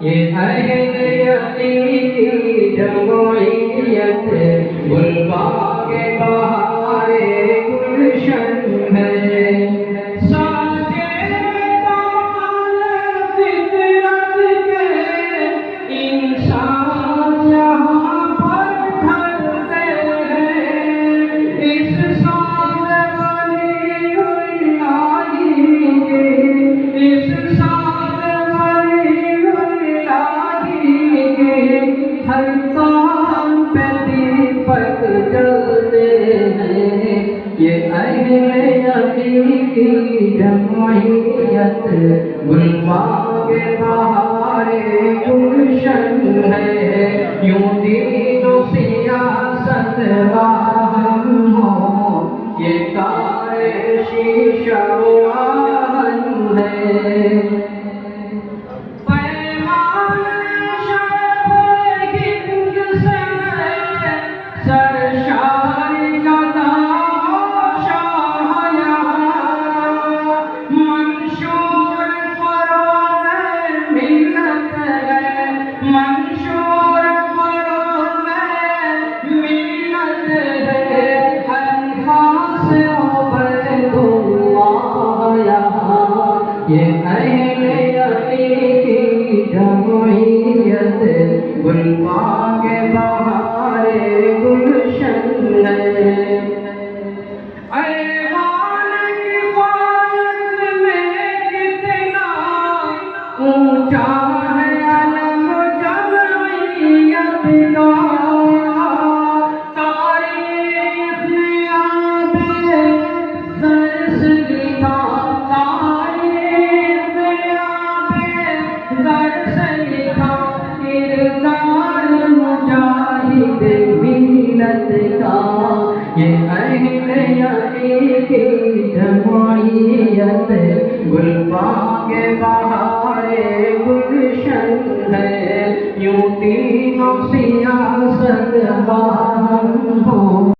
یہ اہل یقین کی جمعیت گلباغ بہار گلشن ہے، ساجے کمال فطرت کے انسان جہاں پر ڈھلتے ہیں، اس سال ولی اللہ کے، اس سال ہر کام پہ دیپک جلتے ہیں، یہ اہل یقین کی جمعیت گلباغ بہار گلشن ہے، یوں دین و سیاست راہم ہو، یہ کار شیشہ آہن ہے۔ منشور فروغ ملت ہے، الفاظ عبید اللہ یہاں، یہ اہل یقین کی جمعیت گلباغ بہار گلشن ہے۔ ایوان حفاظت میں کتنا اونچا ہے علم جمعیت کا، تاریخ نے آب زر سے لکھا، تاریخ نے آب زر سے لکھا، کردار مجاہد ملت کا، یہ اہل یقین کی جمعیت گلباغ بہار گلشن ہے، یوں دین و سیاست راہم ہو۔